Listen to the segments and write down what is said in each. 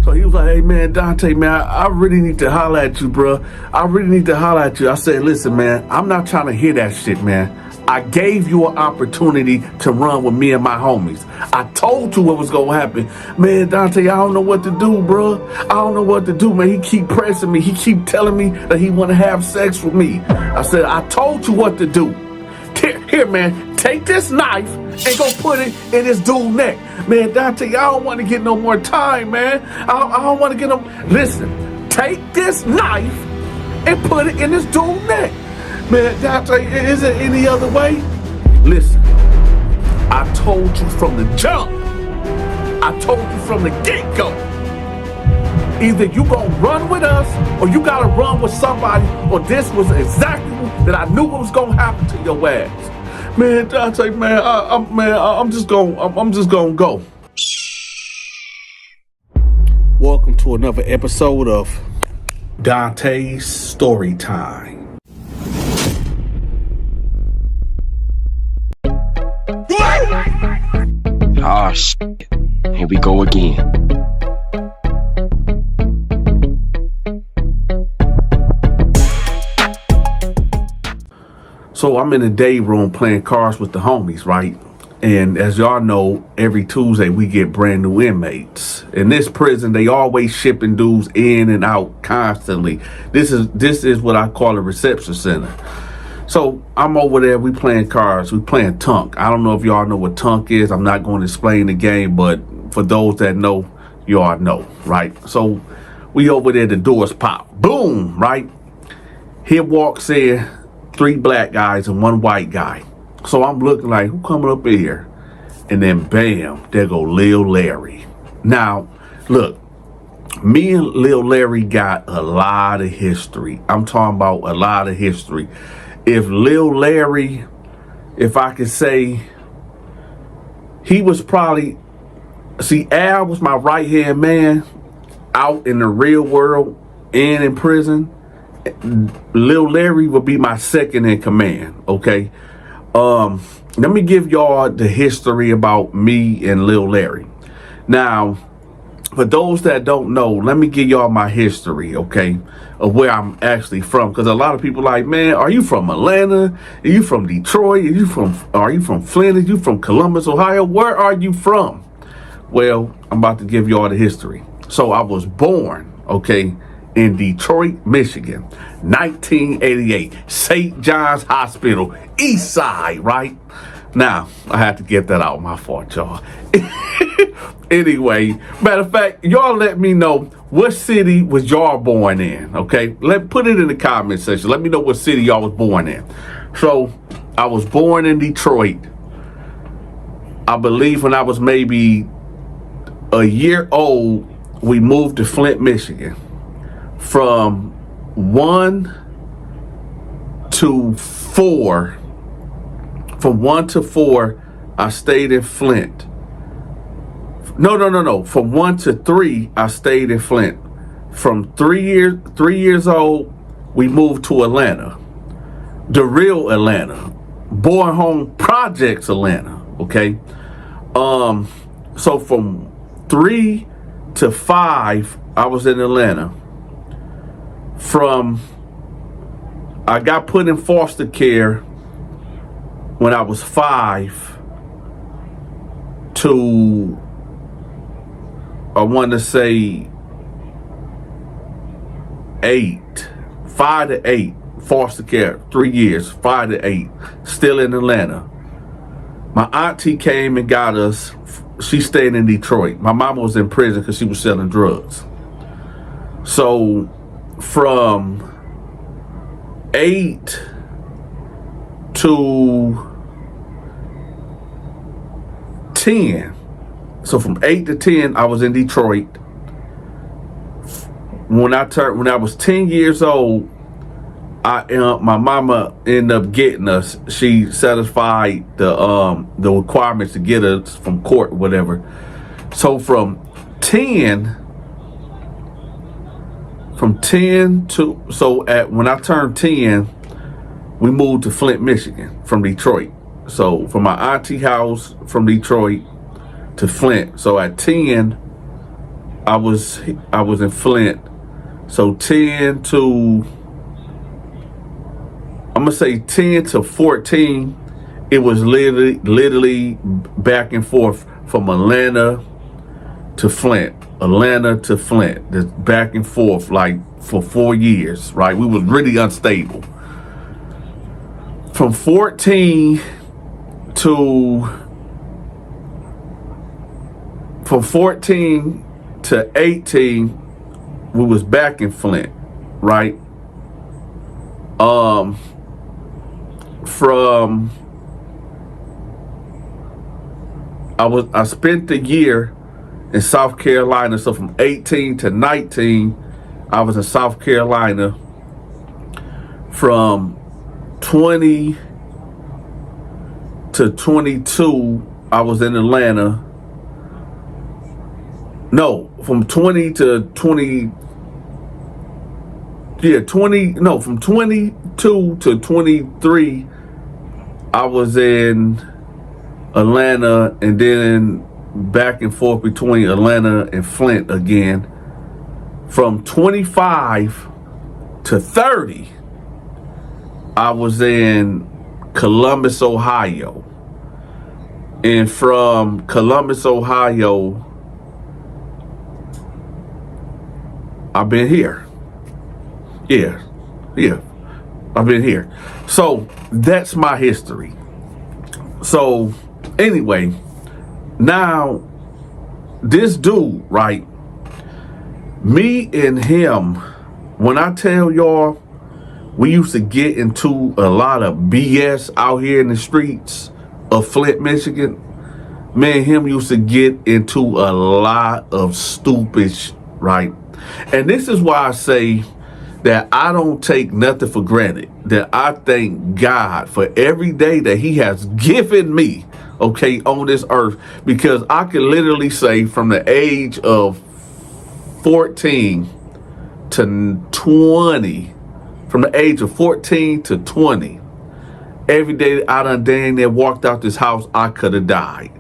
So he was like, hey man, Dante, man, I really need to holler at you, bro. I really need to holler at you. I said, listen, man, I'm not trying to hear that shit, man. I gave you an opportunity to run with me and my homies. I told you what was going to happen. Man, Dante, I don't know what to do, bro. I don't know what to do, man. He keep pressing me. He keep telling me that he want to have sex with me. I said, I told you what to do. Here, man, take this knife and go put it in this dude's neck. Man, Dante, I don't want to get no more time, man. I don't want to get no... Listen, take this knife and put it in this dude's neck. Man, Dante, is there any other way? Listen, I told you from the jump. I told you from the get-go. Either you gonna run with us or you gotta run with somebody, or this was exactly that I knew what was gonna happen to your ass. Man, Dante, man, I'm just gonna go. Welcome to another episode of Donta's Storytime. Ah, shit. Here we go again. So I'm in the day room playing cards with the homies, right? And as y'all know, every Tuesday we get brand new inmates. In this prison, they always shipping dudes in and out constantly. This is what I call a reception center. So I'm over there, we playing cards, we playing Tunk. I don't know if y'all know what Tunk is. I'm not going to explain the game, but for those that know, y'all know, right? So we over there, the doors pop. Boom, right? Here walks in 3 black guys and 1 white guy. So I'm looking like, who coming up here? And then bam, there go Lil Larry. Now, look, me and Lil Larry got a lot of history. I'm talking about a lot of history. If Lil Larry, if I could say, he was probably, see, Al was my right-hand man out in the real world and in prison. Lil Larry would be my second in command, okay? Let me give y'all the history about me and Lil Larry. Now, for those that don't know, let me give y'all my history, okay, of where I'm actually from. Because a lot of people like, man, are you from Atlanta? Are you from Detroit? Are you from Flint? Are you from Columbus, Ohio? Where are you from? Well, I'm about to give y'all the history. So I was born, okay, in Detroit, Michigan, 1988, St. John's Hospital, East Side, right? Now, I had to get that out. My fault, y'all. Anyway, matter of fact, y'all let me know what city was y'all born in, okay? Put it in the comment section. Let me know what city y'all was born in. So, I was born in Detroit. I believe when I was maybe a year old, we moved to Flint, Michigan. From 1 to 4, from 1 to 4, I stayed in Flint. No. From 1 to 3, I stayed in Flint. From 3 years old, we moved to Atlanta, the real Atlanta, Boy Home Projects, Atlanta. Okay. So from 3 to 5, I was in Atlanta. I got put in foster care when I was 5 to, I want to say 8, 5 to 8, foster care, 3 years, 5 to 8, still in Atlanta. My auntie came and got us. She stayed in Detroit. My mama was in prison because she was selling drugs. So from 8 to 10. So from 8 to 10, I was in Detroit. When I was 10 years old, my mama ended up getting us. She satisfied the requirements to get us from court, whatever. So from 10 to, when I turned 10, we moved to Flint, Michigan from Detroit. So from my auntie house from Detroit to Flint. So at 10, I was in Flint. So 10 to, I'm gonna say 10 to 14. It was literally back and forth from Atlanta to Flint, Just back and forth like for 4 years, right? We was really unstable. From 14 to 18, we was back in Flint, right? I spent the year in South Carolina. So from 18 to 19, I was in South Carolina. From 20 to 22, I was in Atlanta. No, from 20 to 20. Yeah, from 22 to 23, I was in Atlanta, and then back and forth between Atlanta and Flint again. From 25 to 30, I was in Columbus, Ohio. And from Columbus, Ohio, I've been here. Yeah, I've been here. So that's my history. So anyway, now this dude, right? Me and him, when I tell y'all, we used to get into a lot of BS out here in the streets of Flint, Michigan. Me and him used to get into a lot of stupid shit, right? And this is why I say that I don't take nothing for granted, that I thank God for every day that he has given me, okay, on this earth, because I can literally say from the age of 14 to 20, from the age of 14 to 20, every day that I done dang near walked out this house, I could have died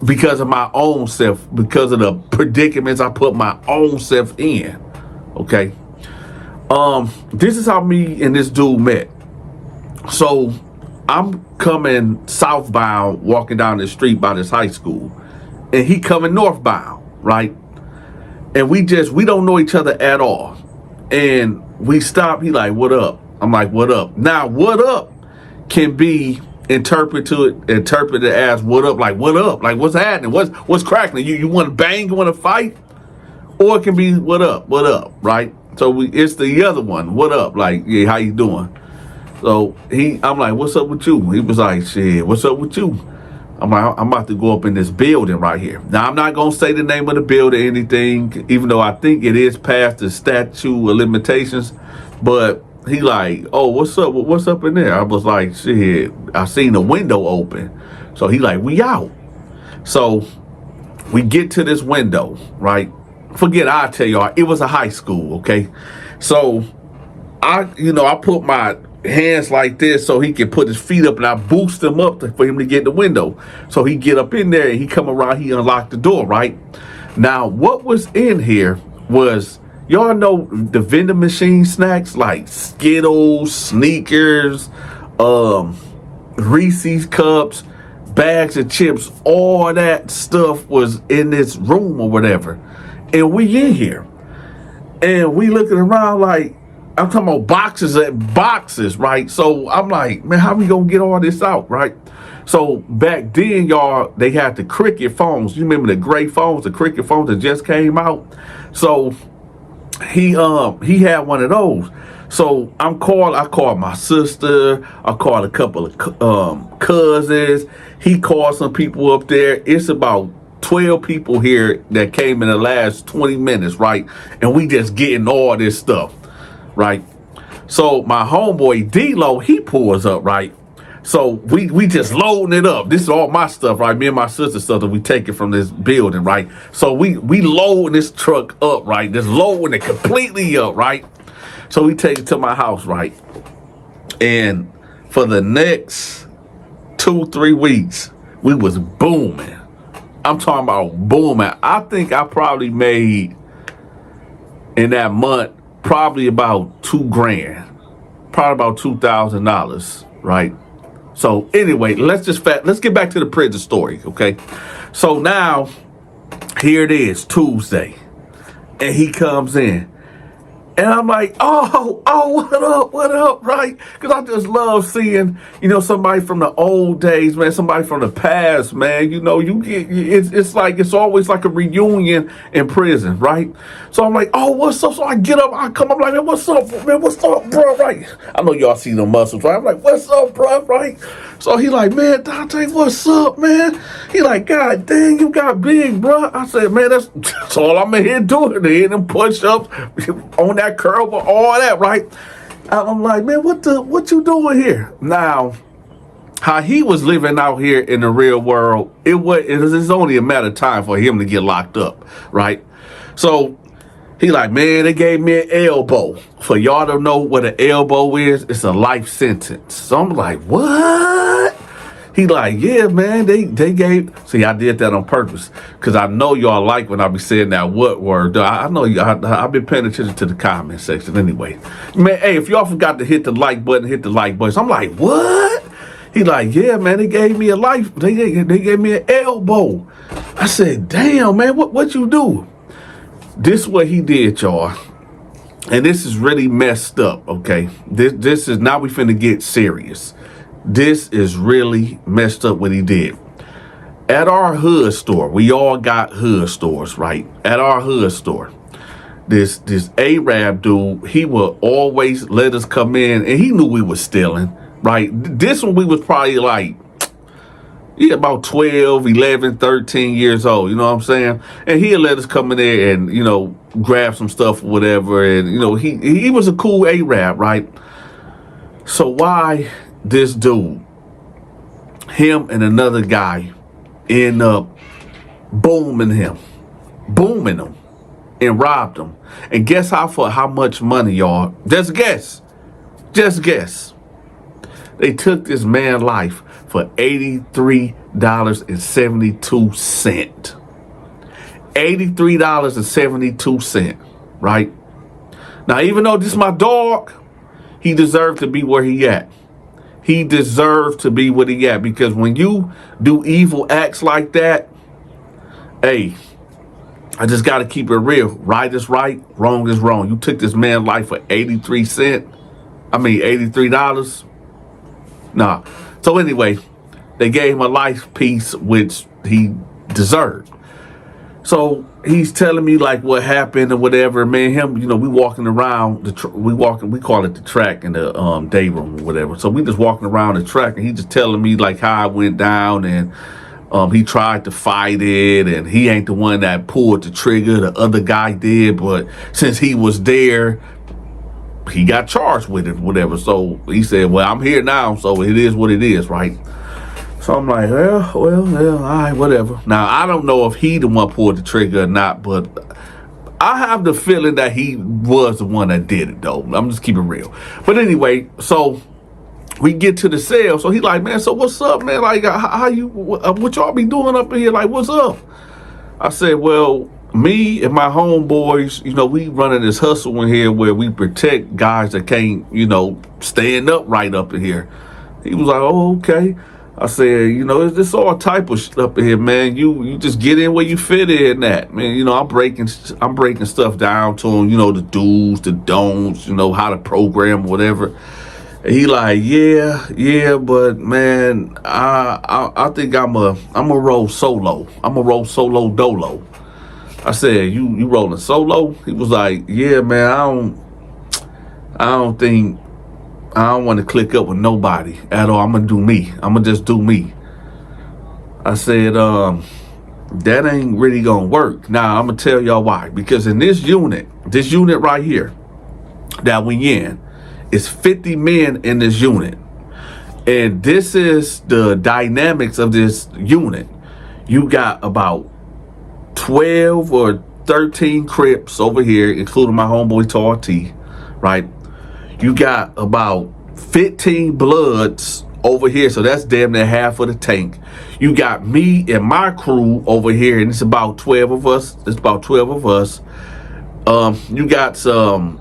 because of my own self, because of the predicaments I put my own self in, okay? This is how me and this dude met. So I'm coming southbound, walking down the street by this high school, and he coming northbound, right? And we don't know each other at all. And we stop, he like, what up? I'm like, what up? Now, what up can be interpreted as what up, like like what's happening? What's cracking? You want to bang, you want to fight? Or it can be what up, right? So it's the other one. What up? Like, yeah, how you doing? So I'm like, what's up with you? He was like, shit, what's up with you? I'm like, I'm about to go up in this building right here. Now, I'm not going to say the name of the building or anything, even though I think it is past the statute of limitations. But he like, oh, what's up? What's up in there? I was like, shit, I seen the window open. So he like, we out. So we get to this window, right? Forget I tell y'all, it was a high school, okay? So I put my hands like this so he can put his feet up, and I boost him up for him to get in the window. So he get up in there and he come around, he unlocked the door, right? Now, what was in here was, y'all know the vending machine snacks like Skittles, Sneakers, Reese's cups, bags of chips, all that stuff was in this room or whatever. And we in here, and we looking around like, I'm talking about boxes, right? So I'm like, man, how we gonna get all this out, right? So back then, y'all, they had the cricket phones. You remember the gray phones, the cricket phones that just came out? So he had one of those. So I called my sister, I called a couple of cousins. He called some people up there. It's about 12 people here that came in the last 20 minutes, right? And we just getting all this stuff, right? So my homeboy D-Lo, he pulls up, right? So we just loading it up. This is all my stuff, right? Me and my sister stuff that we take it from this building, right? So we loading this truck up, right? Just loading it completely up, right? So we take it to my house, right? And for the next 2-3 weeks, we was booming. I'm talking about booming. I think I probably made in that month probably about $2,000, probably about $2,000, right? So anyway, let's get back to the prison story, okay? So now here it is, Tuesday, and he comes in. And I'm like, oh, what up, right? Because I just love seeing, somebody from the old days, man, somebody from the past, man. It's always like a reunion in prison, right? So I'm like, oh, what's up? So I get up, I'm like, man, what's up, bro, right? I know y'all see the muscles, right? I'm like, what's up, bro, right? So he like, man, Dante, what's up, man? He like, God dang, you got big, bro. I said, man, that's all I'm in here doing. They hit them push-ups on that curl, all that, right? I'm like, man, what you doing here? Now, how he was living out here in the real world, it's only a matter of time for him to get locked up, right? So he like, man, they gave me an elbow. For y'all to know what an elbow is, it's a life sentence. So I'm like, what? He like, yeah, man, they gave. See, I did that on purpose because I know y'all like when I be saying that what word. I know I've been paying attention to the comment section anyway. Man, hey, if y'all forgot to hit the like button, hit the like button. So I'm like, what? He like, yeah, man, they gave me a life. They gave me an elbow. I said, damn, man, what you do? This is what he did, y'all. And this is really messed up, okay? This is, now we finna get serious. This is really messed up what he did. At our hood store, we all got hood stores, right? At our hood store, this Arab dude, he would always let us come in, and he knew we was stealing, right? This one we was probably like, about 12, 11, 13 years old, you know what I'm saying? And he'd let us come in there and, grab some stuff or whatever. And, he was a cool Arab, right? So why this dude, him and another guy, end up booming him, and robbed him. And guess for how much money, y'all? Just guess. They took this man's life for $83.72. $83.72, right? Now, even though this is my dog, he deserved to be where he at. He deserved to be where he at, because when you do evil acts like that, hey, I just got to keep it real. Right is right, wrong is wrong. You took this man's life for $83. Nah. So anyway, they gave him a life piece, which he deserved. So he's telling me like what happened or whatever. Man, him, we walking around we call it the track in the day room or whatever. So we just walking around the track, and he just telling me like how it went down, and he tried to fight it, and he ain't the one that pulled the trigger. The other guy did, but since he was there, he got charged with it, whatever. So he said, well, I'm here now, so it is what it is, right? So I'm like, well, all right, whatever. Now, I don't know if he the one pulled the trigger or not, but I have the feeling that he was the one that did it, though. I'm just keeping it real. But anyway, so we get to the cell. So he like, man, so what's up, man? Like, what y'all be doing up in here? Like, what's up? I said, well, me and my homeboys, we running this hustle in here where we protect guys that can't, stand up right up in here. He was like, oh, okay. I said, it's all type of shit up in here, man. You just get in where you fit in at, man. I'm breaking stuff down to him, the do's, the don'ts, how to program, whatever. And he like, yeah, but man, I think I'm a roll solo. I'm a roll solo dolo. I said, you rolling solo? He was like, yeah, man, I don't want to click up with nobody at all. I'm going to do me. I'm going to just do me. I said, that ain't really going to work. Now, I'm going to tell y'all why. Because in this unit right here that we in, it's 50 men in this unit. And this is the dynamics of this unit. You got about 12 or 13 Crips over here, including my homeboy Tar T, right? You got about 15 Bloods over here, so that's damn near half of the tank. You got me and my crew over here, and it's about 12 of us. You got some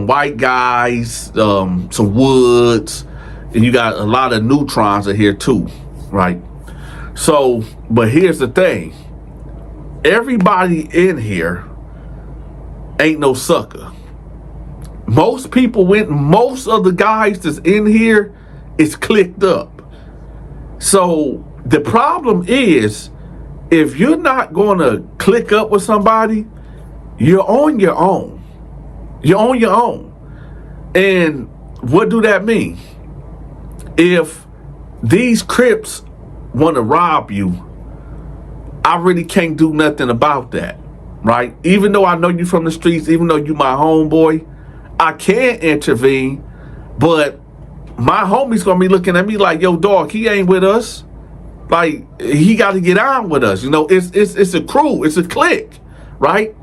white guys, some woods, and you got a lot of neutrons in here too, right? So, but here's the thing. Everybody in here ain't no sucker. Most of the guys that's in here is clicked up. So the problem is, if you're not going to click up with somebody, you're on your own. You're on your own. And what do that mean? If these Crips want to rob you, I really can't do nothing about that, right? Even though I know you from the streets, even though you my homeboy, I can't intervene, but my homie's gonna be looking at me like, yo, dog, he ain't with us. Like, he got to get on with us. You know, it's a crew, it's a clique, right?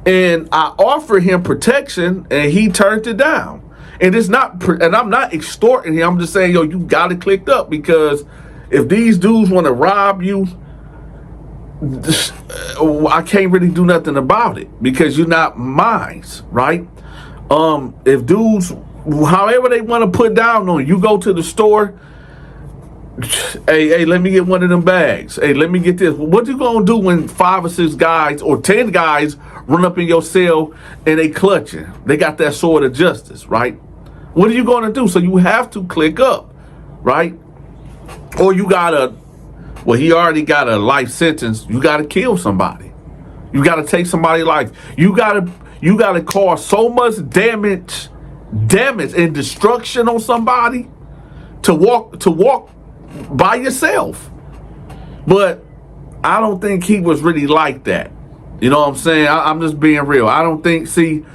And I offered him protection, and he turned it down. And it's not, and I'm not extorting him. I'm just saying, yo, you got to click up, because if these dudes want to rob you, I can't really do nothing about it, because you're not mine, right? If dudes, however they want to put down on you, go to the store. Hey, let me get one of them bags. Hey, let me get this. What you gonna do when 5 or 6 guys or 10 guys run up in your cell and they clutching? They got that sword of justice, right? What are you gonna do? So you have to click up, right? Or you gotta, well, he already got a life sentence. You gotta kill somebody. You gotta take somebody's life. You gotta cause so much damage and destruction on somebody to walk by yourself. But I don't think he was really like that. You know what I'm saying? I'm just being real. I don't think, see,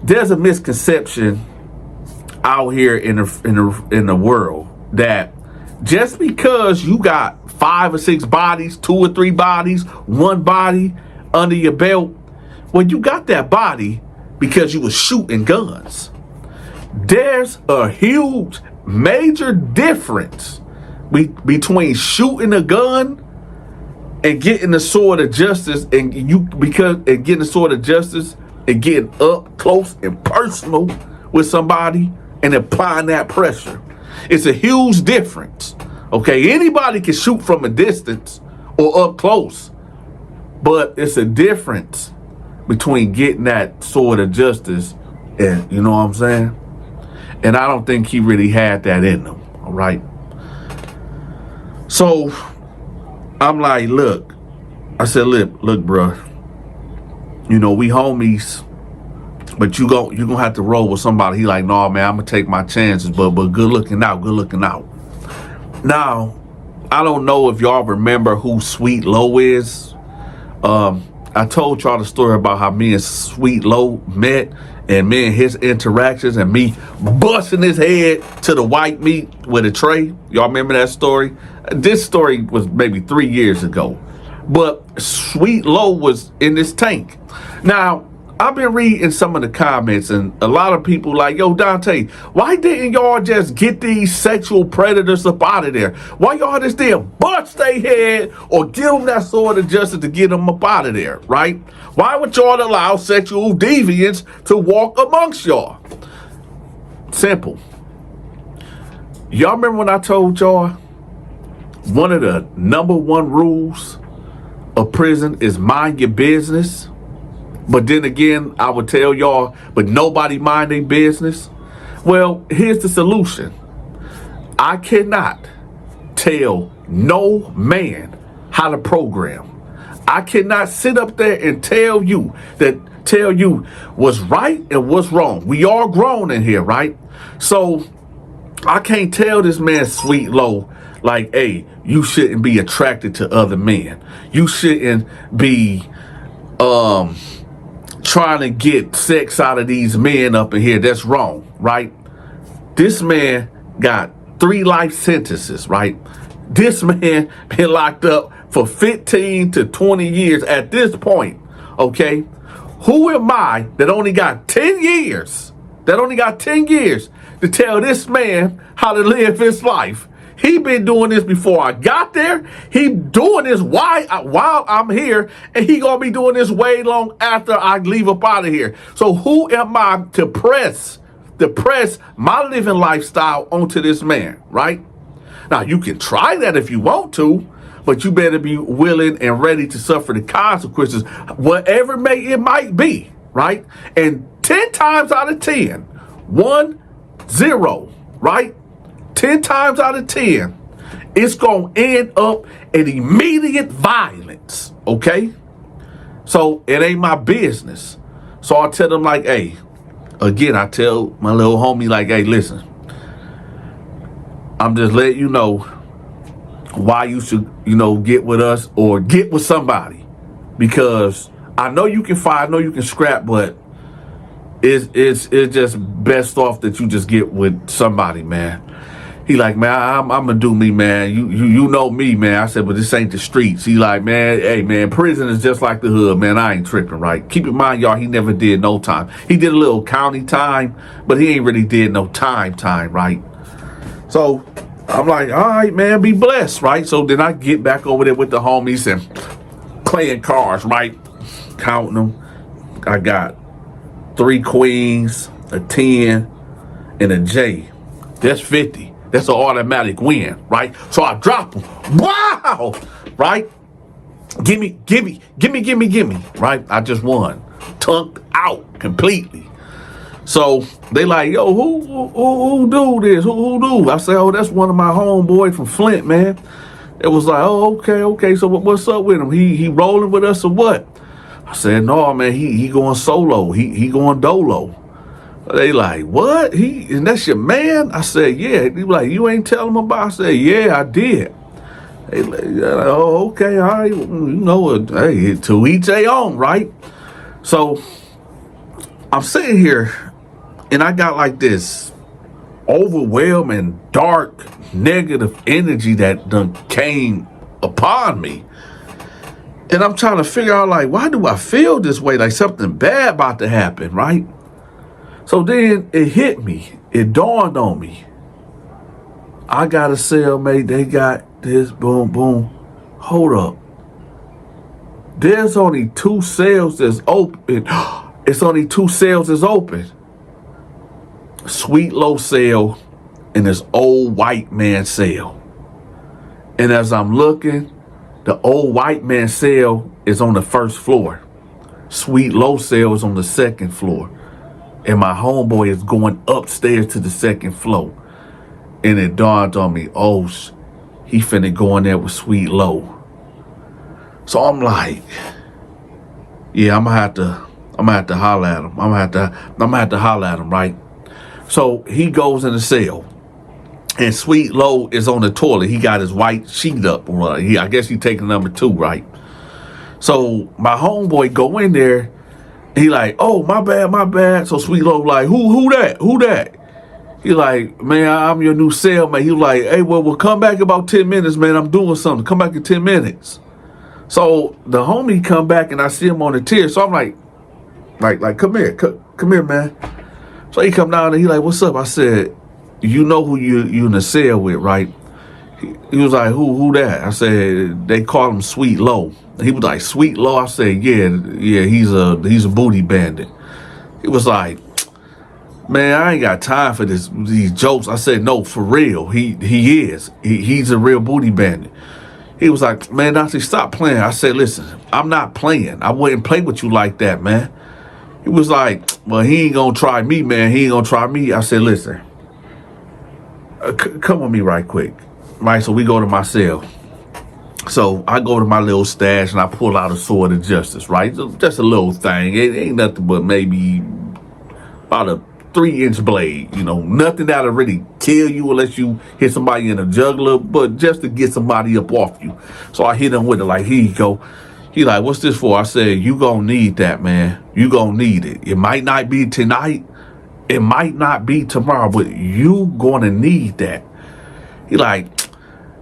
there's a misconception out here in the world that just because you got 5 or 6 bodies, 2 or 3 bodies, 1 body under your belt, well, you got that body because you was shooting guns. There's a huge, major difference between shooting a gun and getting the sword of justice, and getting the sword of justice and getting up close and personal with somebody and applying that pressure. It's a huge difference. Okay, anybody can shoot from a distance or up close, but it's a difference between getting that sword of justice and, you know what I'm saying? And I don't think he really had that in him, all right? So I'm like, look, I said, look, bro, you know, we homies, but you gonna have to roll with somebody. He like, no, man, I'm gonna take my chances, but good looking out. Now, I don't know if y'all remember who Sweet Low is. I told y'all the story about how me and Sweet Low met, and me and his interactions, and me busting his head to the white meat with a tray. Y'all remember that story? This story was maybe 3 years ago. But Sweet Low was in this tank. Now, I've been reading some of the comments, and a lot of people like, yo, Dante, why didn't y'all just get these sexual predators up out of there? Why y'all just didn't bust their head or give them that sword of justice to get them up out of there, right? Why would y'all allow sexual deviants to walk amongst y'all? Simple. Y'all remember when I told y'all one of the #1 rules of prison is mind your business? But then again, I would tell y'all, but nobody mind their business. Well, here's the solution. I cannot tell no man how to program. I cannot sit up there and tell you what's right and what's wrong. We all grown in here, right? So I can't tell this man Sweet Low, like, hey, you shouldn't be attracted to other men. You shouldn't be trying to get sex out of these men up in here. That's wrong, right? This man got 3 life sentences, right? This man been locked up for 15 to 20 years at this point, okay? Who am I that only got 10 years to tell this man how to live his life? He been doing this before I got there. He doing this while I'm here, and he gonna be doing this way long after I leave up out of here. So who am I to press my living lifestyle onto this man, right? Now, you can try that if you want to, but you better be willing and ready to suffer the consequences, whatever it might be, right? And 10 times out of 10, 1-0, right? 10 times out of 10, it's going to end up in immediate violence, okay? So it ain't my business. So I tell them like, hey, again, I tell my little homie like, hey, listen, I'm just letting you know why you should, get with us or get with somebody. Because I know you can fight, I know you can scrap, but it's just best off that you just get with somebody, man. He like, man, I'm gonna do me, man. You know me, man. I said, but this ain't the streets. He like, man, hey, man, prison is just like the hood, man. I ain't tripping, right? Keep in mind, y'all, he never did no time. He did a little county time, but he ain't really did no time, right? So I'm like, all right, man, be blessed, right? So then I get back over there with the homies and playing cards, right? Counting them. I got 3 queens, a 10, and a J. That's 50. That's an automatic win, right? So I drop them. Wow! Right? Gimme, right? I just won. Tunked out completely. So they like, yo, who do this? Who do? I say, oh, that's one of my homeboys from Flint, man. It was like, oh, okay. So what's up with him? He rolling with us or what? I said, no, man, he going solo. He going dolo. They like, what? And that's your man? I said, yeah. He like, you ain't telling him about it? I said, yeah, I did. They like, oh, okay, all right. Hey, to each their own, right? So I'm sitting here and I got like this overwhelming, dark, negative energy that done came upon me. And I'm trying to figure out, like, why do I feel this way? Like something bad about to happen, right? So then it hit me. It dawned on me. I got a cellmate. They got this. Boom, boom. Hold up. There's only 2 cells that's open. It's only 2 cells that's open. Sweet low cell and this old white man cell. And as I'm looking, the old white man cell is on the 1st floor. Sweet low cell is on the 2nd floor. And my homeboy is going upstairs to the 2nd floor. And it dawned on me, oh, he finna go in there with Sweet Low. So I'm like, yeah, I'm gonna have to holler at him. I'm gonna have to holler at him, right? So he goes in the cell. And Sweet Low is on the toilet. He got his white sheet up. Right? I guess he taking number 2, right? So my homeboy go in there. He like, oh, my bad. So Sweet Low like, who that? He like, man, I'm your new cellmate. He like, hey, well, come back about 10 minutes, man. I'm doing something. Come back in 10 minutes. So the homie come back and I see him on the tier. So I'm like, come here, man. So he come down and he like, what's up? I said, you know who you in the cell with, right? He was like, who that? I said, they call him Sweet Low. He was like, Sweet Low? I said, yeah, he's a booty bandit. He was like, man, I ain't got time for these jokes. I said, no, for real. He's a real booty bandit. He was like, man, Dante, stop playing. I said, listen, I'm not playing. I wouldn't play with you like that, man. He was like, well, he ain't gonna try me, man. He ain't gonna try me. I said, listen, come with me right quick. Right, so we go to my cell. So I go to my little stash and I pull out a sword of justice, right? Just a little thing. It ain't nothing but maybe about a 3-inch blade, nothing that'll really kill you unless you hit somebody in a jugular, but just to get somebody up off you. So I hit him with it like, here you go. He like, what's this for? I said, you gonna need that, man. You gonna need it. It might not be tonight. It might not be tomorrow, but you gonna need that. He like,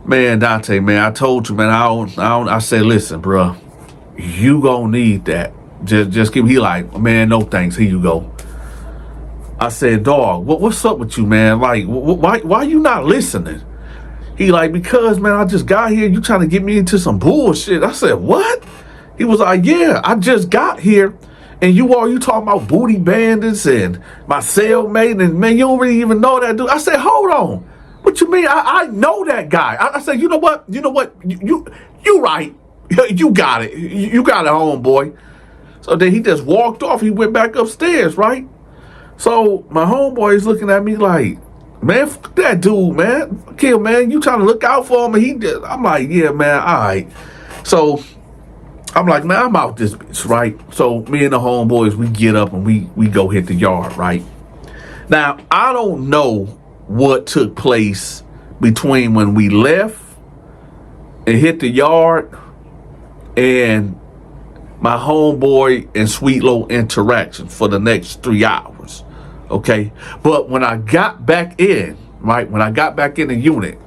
man, Dante, man, I told you, man, I said, listen, bro, you gonna need that. Just give me. He like, man, no thanks. Here you go. I said, dog, what's up with you, man? Like, why you not listening? He like, because, man, I just got here. You trying to get me into some bullshit. I said, what? He was like, yeah, I just got here. And you talking about booty bandits and my cellmate. And, man, you don't really even know that dude. I said, hold on. What you mean? I know that guy. I said, you know what? You right. You got it. You got it, homeboy. So then he just walked off. He went back upstairs, right? So my homeboy is looking at me like, man, fuck that dude, man. Kill, man. You trying to look out for him? And he did. I'm like, yeah, man, all right. So I'm like, man, I'm out this bitch, right? So me and the homeboys, we get up and we go hit the yard, right? Now, I don't know what took place between when we left and hit the yard and my homeboy and Sweet Low interaction for the next 3 hours, okay? But when I got back in, right, when I got back in the unit,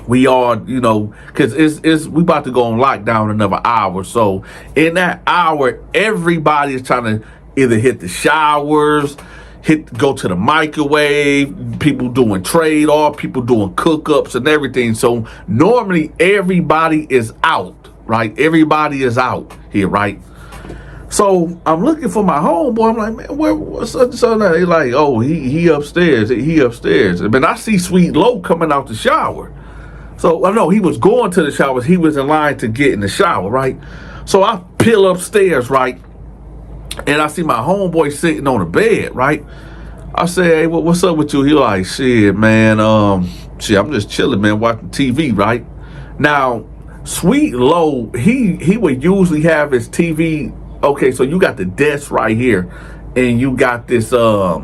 we are, because we about to go on lockdown another hour. So in that hour, everybody is trying to either hit the showers, go to the microwave, people doing trade-off, people doing cook-ups and everything. So normally everybody is out, right? Everybody is out here, right? So I'm looking for my homeboy. I'm like, man, what's up? So they like, oh, he upstairs. He upstairs. But I see Sweet Low coming out the shower. So I know he was going to the showers. He was in line to get in the shower, right? So I peel upstairs, right? And I see my homeboy sitting on the bed, right? I say, hey, what's up with you? He like, shit, man. I'm just chilling, man, watching TV, right? Now, Sweet Low, he would usually have his TV. Okay, so you got the desk right here, and you got this, I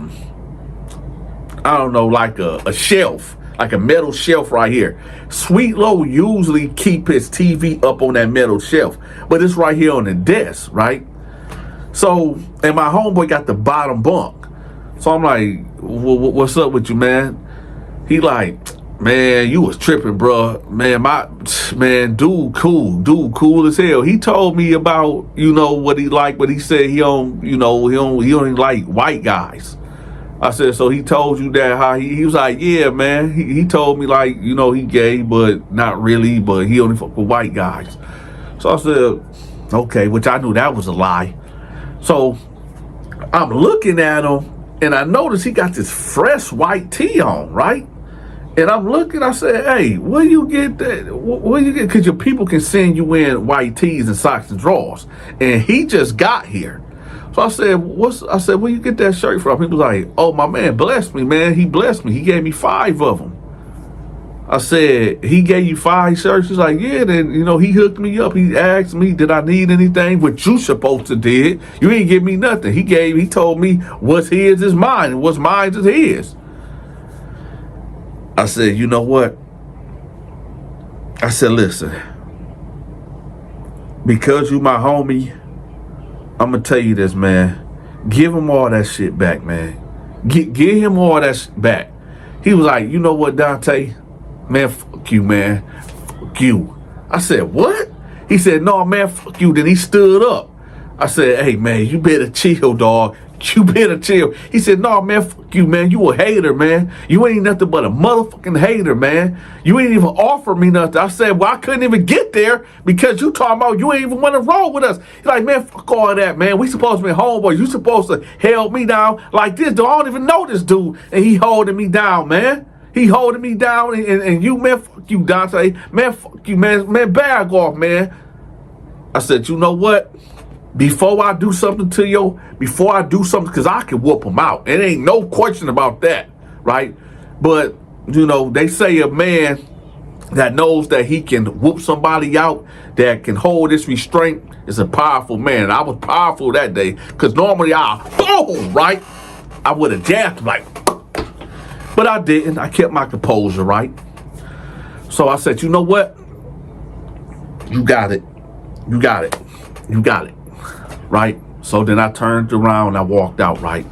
don't know, like a shelf, like a metal shelf right here. Sweet Low usually keep his TV up on that metal shelf, but it's right here on the desk, right? So, and my homeboy got the bottom bunk. So I'm like, what's up with you, man? He like, man, you was tripping, bro. Man, dude cool as hell. He told me about, what he like, but he said he don't even like white guys. I said, so he told you that how he was like, yeah, man. He told me like, he gay, but not really, but he only fuck with white guys. So I said, okay, which I knew that was a lie. So I'm looking at him and I noticed he got this fresh white tee on, right? And I'm looking, I said, hey, where you get that? Where you get? Because your people can send you in white tees and socks and drawers. And he just got here. So I said, where you get that shirt from? He was like, oh, my man blessed me, man. He blessed me. He gave me 5 of them. I said, he gave you 5 shirts? He's like, yeah, then, he hooked me up. He asked me, did I need anything? What you supposed to did. You ain't give me nothing. He told me what's his is mine and what's mine is his. I said, you know what? I said, listen, because you my homie, I'm going to tell you this, man. Give him all that shit back, man. Give him all that shit back. He was like, you know what, Dante? Man, fuck you, man. Fuck you. I said, what? He said, no, man, fuck you. Then he stood up. I said, hey, man, you better chill, dog. You better chill. He said, no, man, fuck you, man. You a hater, man. You ain't nothing but a motherfucking hater, man. You ain't even offer me nothing. I said, well, I couldn't even get there because you talking about you ain't even want to roll with us. He's like, man, fuck all that, man. We supposed to be homeboys. You supposed to help me down like this, dude. I don't even know this dude. And he holding me down, man. He holding me down, and you, man, fuck you, Dante. Man, fuck you, man. Man, bag off, man. I said, you know what? Before I do something to you, because I can whoop him out. It ain't no question about that, right? But, they say a man that knows that he can whoop somebody out, that can hold this restraint, is a powerful man. And I was powerful that day, because normally boom, right? I would have jabbed him like, but I didn't. I kept my composure, right? So I said, you know what? You got it. You got it. You got it. Right? So then I turned around and I walked out, right?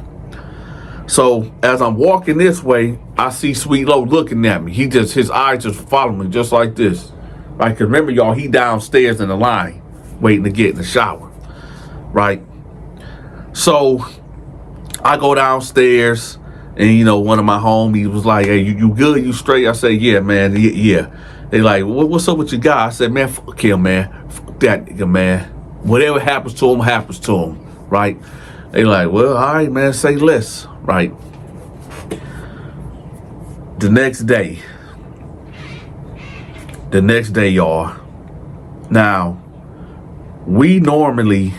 So as I'm walking this way, I see Sweet Low looking at me. His eyes just follow me just like this. Right? Because remember, y'all, he downstairs in the line waiting to get in the shower. Right? So I go downstairs. And, you know, one of my homies was like, hey, you good? You straight? I said, yeah, man. Yeah. They like, what's up with your guy? I said, man, fuck him, man. Fuck that nigga, man. Whatever happens to him, happens to him, right? They like, well, all right, man, say less, right? The next day, y'all. Now, we normally,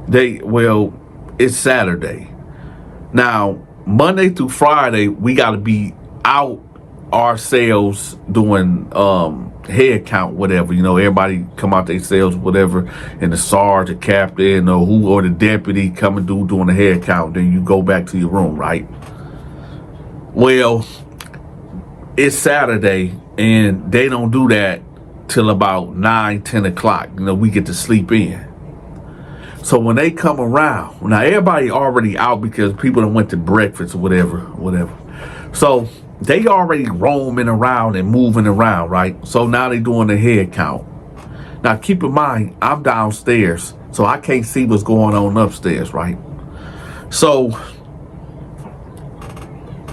it's Saturday. Now, Monday through Friday, we got to be out ourselves doing head count, whatever. You know, everybody come out their cells, whatever, and the sergeant, captain, or the deputy come and doing the head count. Then you go back to your room, right? Well, it's Saturday, and they don't do that till about 9, 10 o'clock. You know, we get to sleep in. So when they come around, now everybody already out because people done went to breakfast or whatever. So they already roaming around and moving around, right? So now they doing the head count. Now keep in mind, I'm downstairs, so I can't see what's going on upstairs, right? So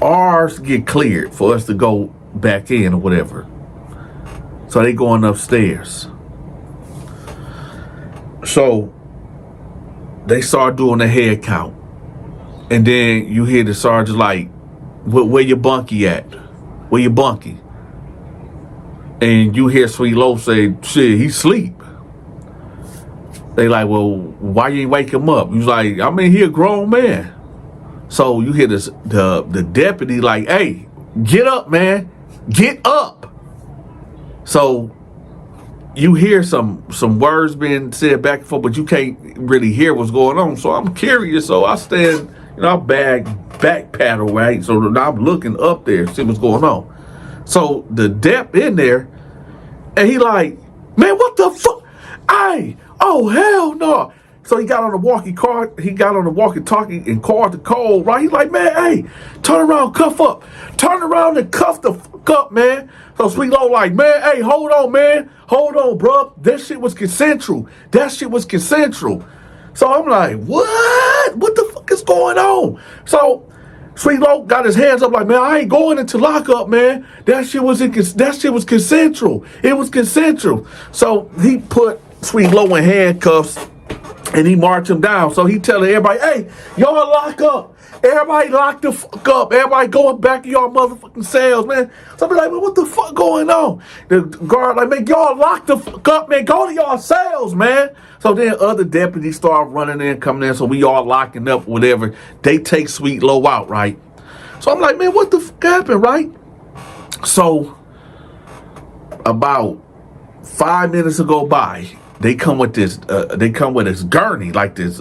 ours get cleared for us to go back in or whatever. So they going upstairs. So they start doing the head count. And then you hear the sergeant like, where your bunkie at? Where your bunkie? And you hear Sweet Low say, shit, he sleep. They like, well, why you ain't wake him up? He's like, I mean, he a grown man. So you hear the deputy like, hey, get up, man. Get up. So you hear some words being said back and forth, but you can't really hear what's going on. So I'm curious. So I stand, I back paddle, right? So now I'm looking up there, see what's going on. So the dep in there, and he like, man, what the fuck? Oh hell no. So he got on the walkie-talkie and called the code, right? He's like, man, hey, turn around, cuff up. Turn around and cuff the fuck up, man. So Sweet Low like, man, hey, hold on, man. Hold on, bro. That shit was consensual. So I'm like, what? What the fuck is going on? So Sweet Low got his hands up like, man, I ain't going into lockup, man. That shit was consensual. It was consensual. So he put Sweet Low in handcuffs and he marched him down. So he telling everybody, hey, y'all lock up. Everybody lock the fuck up. Everybody going back to y'all motherfucking cells, man. So I be like, well, what the fuck going on? The guard like, man, y'all lock the fuck up, man. Go to y'all cells, man. So then other deputies start running in, coming in. So we all locking up, whatever. They take Sweet Low out, right? So I'm like, man, what the fuck happened, right? So about 5 minutes ago by, they come with this gurney, like this,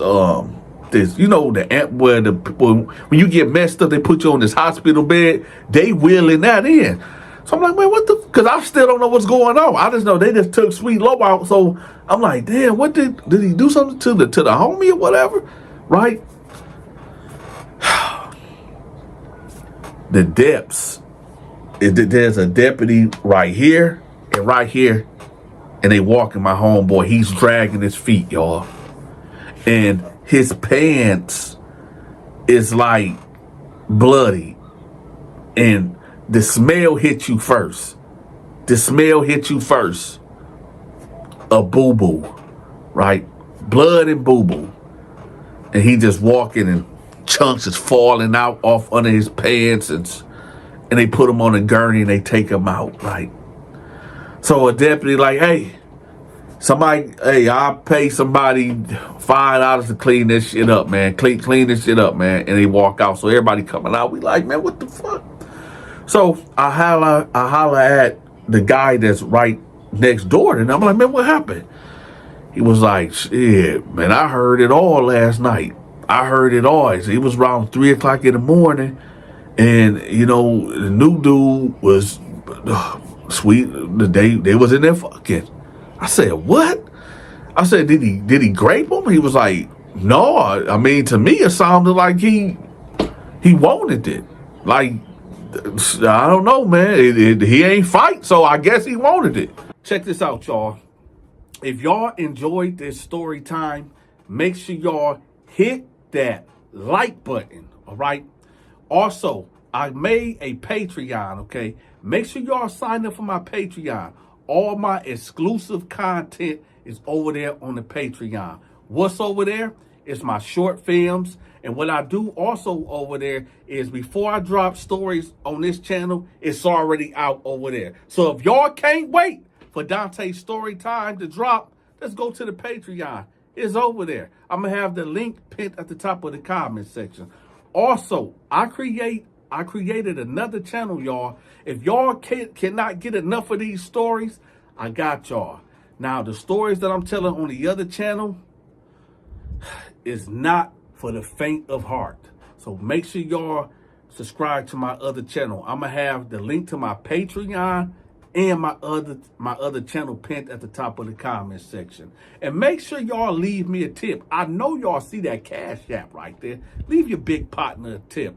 you know, the amp where the people, when you get messed up, they put you on this hospital bed. They wheeling that in. So I'm like, man, what the? Because I still don't know what's going on. I just know they just took Sweet Low out. So I'm like, damn, what did he do something to the homie or whatever, right? The depths. There's a deputy right here and right here, and they walking my homeboy. He's dragging his feet, y'all, and his pants is like bloody, and the smell hit you first. A boo-boo, right? Blood and boo-boo. And he just walking and chunks is falling out off under his pants, and they put him on a gurney and they take him out, right? So a deputy like, hey, I'll pay somebody $5 to clean this shit up, man. Clean this shit up, man. And they walk out. So everybody coming out, we like, man, what the fuck? So I holler at the guy that's right next door, and I'm like, man, what happened? He was like, shit, man, I heard it all last night. It was around 3 o'clock in the morning, and you know, the new dude was sweet. They was in there fucking. I said, what? I said, did he grape him? He was like, no. I mean, to me, it sounded like he wanted it. Like, I don't know, man. He ain't fight, so I guess he wanted it. Check this out, y'all. If y'all enjoyed this story time, make sure y'all hit that like button, all right? Also, I made a Patreon, okay? Make sure y'all sign up for my Patreon. All my exclusive content is over there on the Patreon. What's over there? It's my short films. And what I do also over there is before I drop stories on this channel, it's already out over there. So if y'all can't wait for Donta's story time to drop, let's go to the Patreon. It's over there. I'm going to have the link pinned at the top of the comment section. Also, I created another channel, y'all. If y'all cannot get enough of these stories, I got y'all. Now, the stories that I'm telling on the other channel is not for the faint of heart. So make sure y'all subscribe to my other channel. I'm going to have the link to my Patreon and my other channel pinned at the top of the comment section. And make sure y'all leave me a tip. I know y'all see that Cash App right there. Leave your big partner a tip.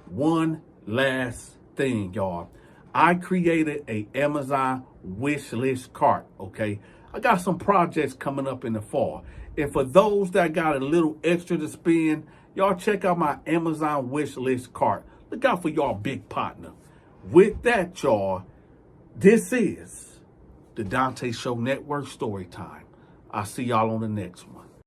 One last thing, y'all. I created a Amazon wish list cart, okay? I got some projects coming up in the fall. And for those that got a little extra to spend, y'all check out my Amazon wish list cart. Look out for y'all big partner. With that, y'all, this is the Donta Show Network Storytime. I'll see y'all on the next one.